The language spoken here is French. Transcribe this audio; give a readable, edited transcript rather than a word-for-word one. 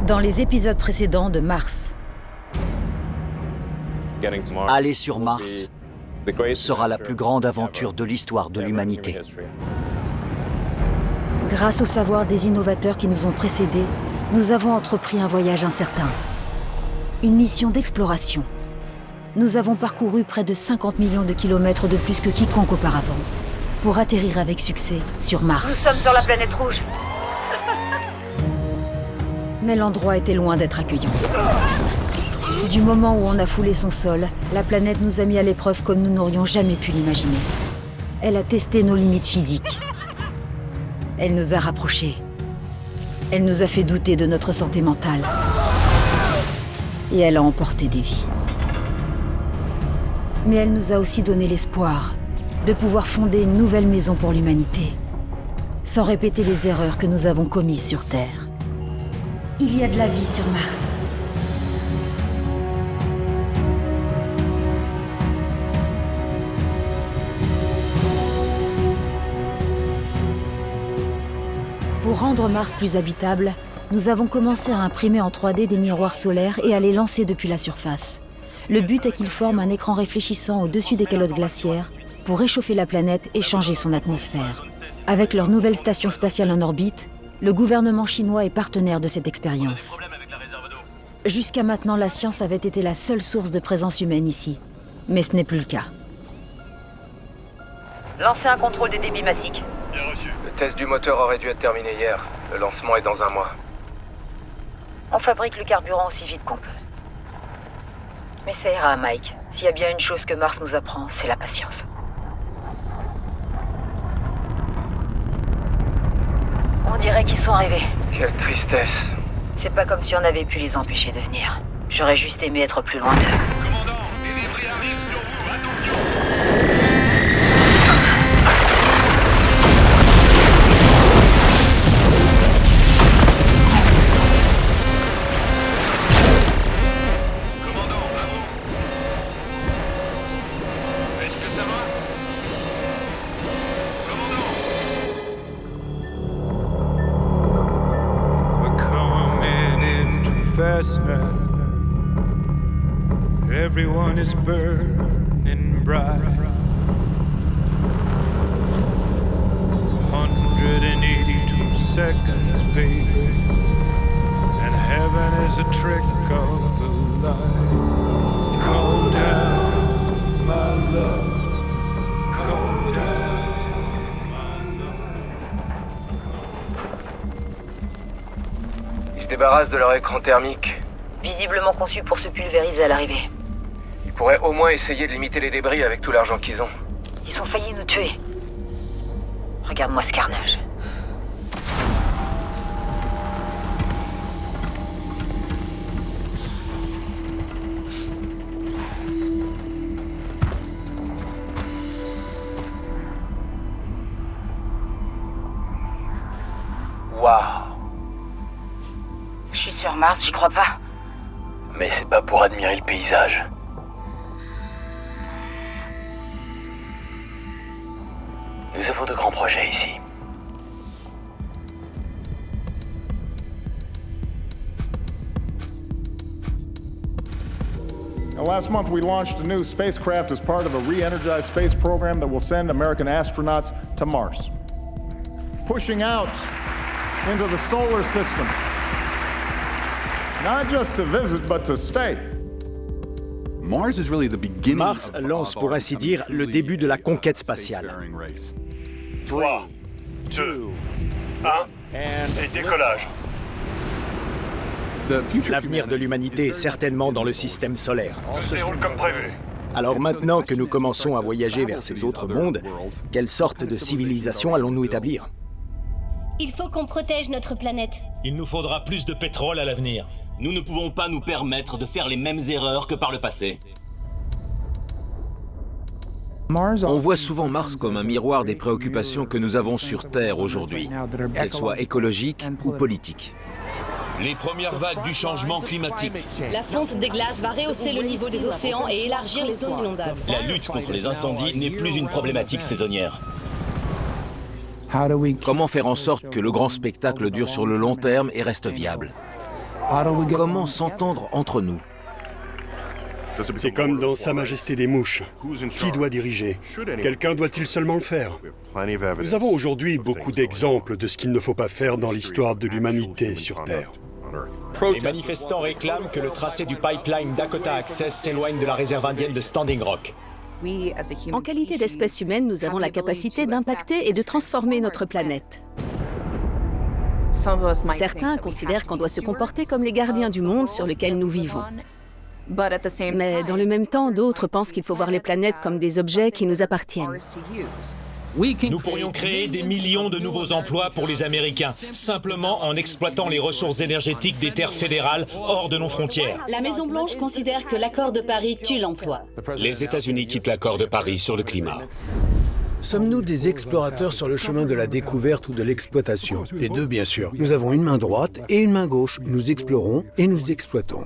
Dans les épisodes précédents de Mars, Aller sur Mars sera la plus grande aventure de l'histoire de l'humanité. grâce au savoir des innovateurs qui nous ont précédés, nous avons entrepris un voyage incertain. Une mission d'exploration. Nous avons parcouru près de 50 millions de kilomètres de plus que quiconque auparavant, pour atterrir avec succès sur Mars. Nous sommes sur la planète rouge. Mais l'endroit était loin d'être accueillant. Du moment où on a foulé son sol, la planète nous a mis à l'épreuve comme nous n'aurions jamais pu l'imaginer. Elle a testé nos limites physiques. Elle nous a rapprochés. Elle nous a fait douter de notre santé mentale. Et elle a emporté des vies. Mais elle nous a aussi donné l'espoir de pouvoir fonder une nouvelle maison pour l'humanité, sans répéter les erreurs que nous avons commises sur Terre. Il y a de la vie sur Mars. Pour rendre Mars plus habitable, nous avons commencé à imprimer en 3D des miroirs solaires et à les lancer depuis la surface. Le but est qu'ils forment un écran réfléchissant au-dessus des calottes glaciaires pour réchauffer la planète et changer son atmosphère. Avec leur nouvelle station spatiale en orbite, le gouvernement chinois est partenaire de cette expérience. Jusqu'à maintenant, la science avait été la seule source de présence humaine ici. Mais ce n'est plus le cas. Lancez un contrôle des débits massiques. Bien reçu. Le test du moteur aurait dû être terminé hier. Le lancement est dans un mois. On fabrique le carburant aussi vite qu'on peut. Mais ça ira, Mike. S'il y a bien une chose que Mars nous apprend, c'est la patience. On dirait qu'ils sont arrivés. Quelle tristesse. C'est pas comme si on avait pu les empêcher de venir. J'aurais juste aimé être plus loin d'eux. Commandant, des débris arrivent sur vous, attention. Commandant, à vous. Est-ce que ça va? Commandant. We're coming in too fast now. Everyone is burning bright. 182 seconds, baby. And heaven is a trick of the light. Calm down, my love. Calm down, my love. Ils se débarrassent de leur écran thermique. Visiblement conçu pour se pulvériser à l'arrivée. Ils pourraient au moins essayer de limiter les débris avec tout l'argent qu'ils ont. Ils ont failli nous tuer. Regarde-moi ce carnage. Waouh. Je suis sur Mars, j'y crois pas. Mais c'est pas pour admirer le paysage. Nous avons de grands projets ici. Now, last month, we launched a new spacecraft as part of a re-energized space program that will send American astronauts to Mars. Pushing out into the solar system. Not just to visit, but to stay. Mars lance, pour ainsi dire, le début de la conquête spatiale. 3, 2, 1, et décollage. L'avenir de l'humanité est certainement dans le système solaire. Tout se déroule comme prévu. Alors maintenant que nous commençons à voyager vers ces autres mondes, quelle sorte de civilisation allons-nous établir? Il faut qu'on protège notre planète. Il nous faudra plus de pétrole à l'avenir. Nous ne pouvons pas nous permettre de faire les mêmes erreurs que par le passé. On voit souvent Mars comme un miroir des préoccupations que nous avons sur Terre aujourd'hui, qu'elles soient écologiques ou politiques. Les premières vagues du changement climatique. La fonte des glaces va rehausser le niveau des océans et élargir les zones inondables. La lutte contre les incendies n'est plus une problématique saisonnière. Comment faire en sorte que le grand spectacle dure sur le long terme et reste viable? Comment s'entendre entre nous? C'est comme dans Sa Majesté des Mouches. Qui doit diriger? Quelqu'un doit-il seulement le faire? Nous avons aujourd'hui beaucoup d'exemples de ce qu'il ne faut pas faire dans l'histoire de l'humanité sur Terre. Les manifestants réclament que le tracé du pipeline Dakota Access s'éloigne de la réserve indienne de Standing Rock. En qualité d'espèce humaine, nous avons la capacité d'impacter et de transformer notre planète. Certains considèrent qu'on doit se comporter comme les gardiens du monde sur lequel nous vivons. Mais dans le même temps, d'autres pensent qu'il faut voir les planètes comme des objets qui nous appartiennent. Nous pourrions créer des millions de nouveaux emplois pour les Américains, simplement en exploitant les ressources énergétiques des terres fédérales hors de nos frontières. La Maison-Blanche considère que l'accord de Paris tue l'emploi. Les États-Unis quittent l'accord de Paris sur le climat. Sommes-nous des explorateurs sur le chemin de la découverte ou de l'exploitation? Les deux, bien sûr. Nous avons une main droite et une main gauche. Nous explorons et nous exploitons.